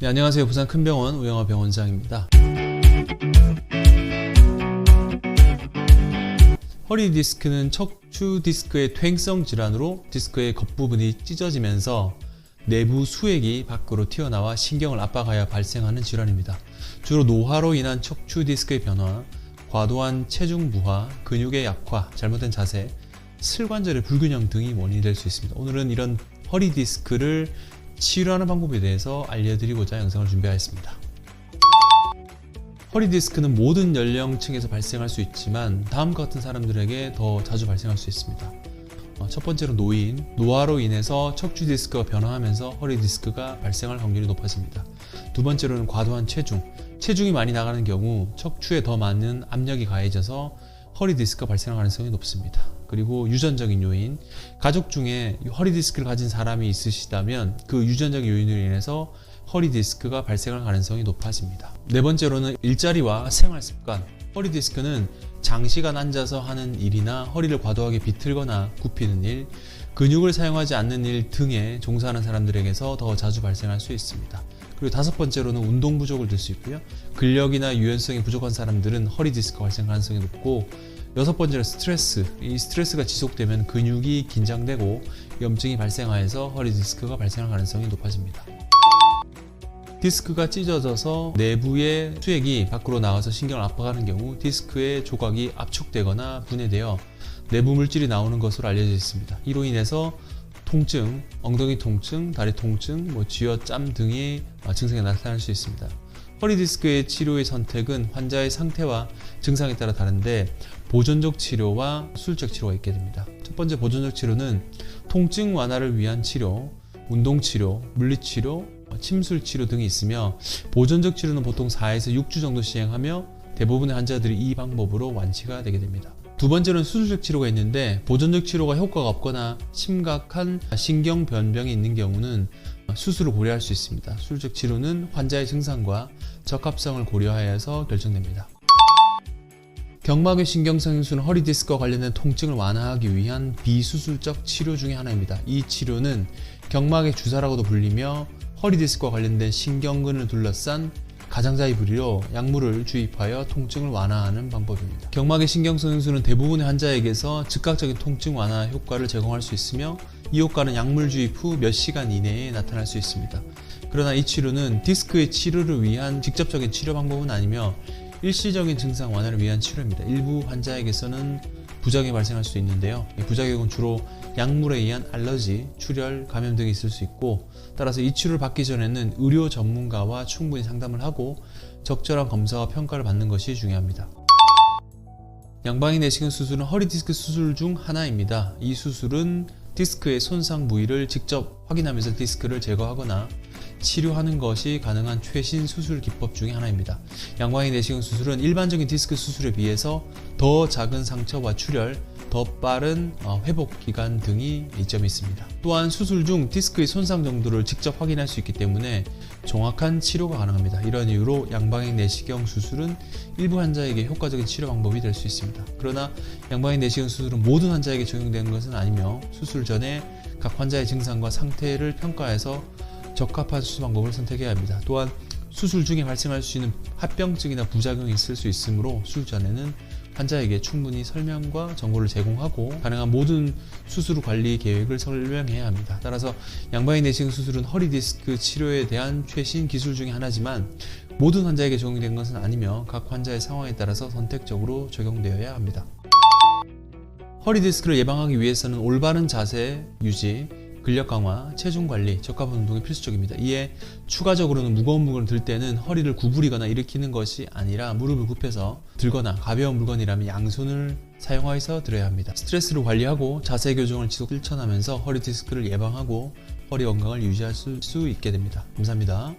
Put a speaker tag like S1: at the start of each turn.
S1: 네, 안녕하세요. 부산 큰병원 우영하 병원장입니다. 허리 디스크는 척추 디스크의 퇴행성 질환으로 디스크의 겉부분이 찢어지면서 내부 수액이 밖으로 튀어나와 신경을 압박하여 발생하는 질환입니다. 주로 노화로 인한 척추 디스크의 변화, 과도한 체중 부하, 근육의 약화, 잘못된 자세, 슬관절의 불균형 등이 원인이 될 수 있습니다. 오늘은 이런 허리 디스크를 치료하는 방법에 대해서 알려드리고자 영상을 준비하였습니다. 허리 디스크는 모든 연령층에서 발생할 수 있지만 다음과 같은 사람들에게 더 자주 발생할 수 있습니다. 첫 번째로 노인, 노화로 인해서 척추 디스크가 변화하면서 허리 디스크가 발생할 확률이 높아집니다. 두 번째로는 과도한 체중이 많이 나가는 경우 척추에 더 많은 압력이 가해져서 허리 디스크가 발생할 가능성이 높습니다. 그리고 유전적인 요인, 가족 중에 허리 디스크를 가진 사람이 있으시다면 그 유전적인 요인으로 인해서 허리 디스크가 발생할 가능성이 높아집니다. 네 번째로는 일자리와 생활 습관. 허리 디스크는 장시간 앉아서 하는 일이나 허리를 과도하게 비틀거나 굽히는 일, 근육을 사용하지 않는 일 등에 종사하는 사람들에게서 더 자주 발생할 수 있습니다. 그리고 다섯 번째로는 운동 부족을 들 수 있고요. 근력이나 유연성이 부족한 사람들은 허리 디스크 발생 가능성이 높고, 여섯 번째로 스트레스. 이 스트레스가 지속되면 근육이 긴장되고 염증이 발생하여서 허리 디스크가 발생할 가능성이 높아집니다. 디스크가 찢어져서 내부의 수액이 밖으로 나와서 신경을 압박하는 경우 디스크의 조각이 압축되거나 분해되어 내부 물질이 나오는 것으로 알려져 있습니다. 이로 인해서 통증, 엉덩이 통증, 다리 통증, 쥐어짬 등의 증상이 나타날 수 있습니다. 허리 디스크의 치료의 선택은 환자의 상태와 증상에 따라 다른데 보존적 치료와 수술적 치료가 있게 됩니다. 첫 번째 보존적 치료는 통증 완화를 위한 치료, 운동 치료, 물리 치료, 침술 치료 등이 있으며, 보존적 치료는 보통 4에서 6주 정도 시행하며 대부분의 환자들이 이 방법으로 완치가 되게 됩니다. 두 번째로는 수술적 치료가 있는데, 보존적 치료가 효과가 없거나 심각한 신경 변병이 있는 경우는 수술을 고려할 수 있습니다. 수술적 치료는 환자의 증상과 적합성을 고려하여서 결정됩니다. 경막의 신경성형수는 허리 디스크와 관련된 통증을 완화하기 위한 비수술적 치료 중의 하나입니다. 이 치료는 경막의 주사라고도 불리며 허리 디스크와 관련된 신경근을 둘러싼 가장자리 부리로 약물을 주입하여 통증을 완화하는 방법입니다. 경막의 신경성형수는 대부분의 환자에게서 즉각적인 통증 완화 효과를 제공할 수 있으며, 이 효과는 약물 주입 후 몇 시간 이내에 나타날 수 있습니다. 그러나 이 치료는 디스크의 치료를 위한 직접적인 치료 방법은 아니며 일시적인 증상 완화를 위한 치료입니다. 일부 환자에게서는 부작용이 발생할 수 있는데요. 이 부작용은 주로 약물에 의한 알러지, 출혈, 감염 등이 있을 수 있고, 따라서 이 치료를 받기 전에는 의료 전문가와 충분히 상담을 하고 적절한 검사와 평가를 받는 것이 중요합니다. 양방향 내시경 수술은 허리 디스크 수술 중 하나입니다. 이 수술은 디스크의 손상 부위를 직접 확인하면서 디스크를 제거하거나 치료하는 것이 가능한 최신 수술 기법 중의 하나입니다. 양방향 내시경 수술은 일반적인 디스크 수술에 비해서 더 작은 상처와 출혈, 더 빠른 회복 기간 등이 이점이 있습니다. 또한 수술 중 디스크의 손상 정도를 직접 확인할 수 있기 때문에 정확한 치료가 가능합니다. 이런 이유로 양방향 내시경 수술은 일부 환자에게 효과적인 치료 방법이 될 수 있습니다. 그러나 양방향 내시경 수술은 모든 환자에게 적용되는 것은 아니며, 수술 전에 각 환자의 증상과 상태를 평가해서 적합한 수술 방법을 선택해야 합니다. 또한 수술 중에 발생할 수 있는 합병증이나 부작용이 있을 수 있으므로 수술 전에는 환자에게 충분히 설명과 정보를 제공하고 가능한 모든 수술 관리 계획을 설명해야 합니다. 따라서 양방향 내시경 수술은 허리 디스크 치료에 대한 최신 기술 중에 하나지만 모든 환자에게 적용된 것은 아니며 각 환자의 상황에 따라서 선택적으로 적용되어야 합니다. 허리 디스크를 예방하기 위해서는 올바른 자세 유지, 근력 강화, 체중 관리, 적합한 운동이 필수적입니다. 이에 추가적으로는 무거운 물건을 들 때는 허리를 구부리거나 일으키는 것이 아니라 무릎을 굽혀서 들거나, 가벼운 물건이라면 양손을 사용하여서 들어야 합니다. 스트레스를 관리하고 자세 교정을 지속 실천하면서 허리 디스크를 예방하고 허리 건강을 유지할 수 있게 됩니다. 감사합니다.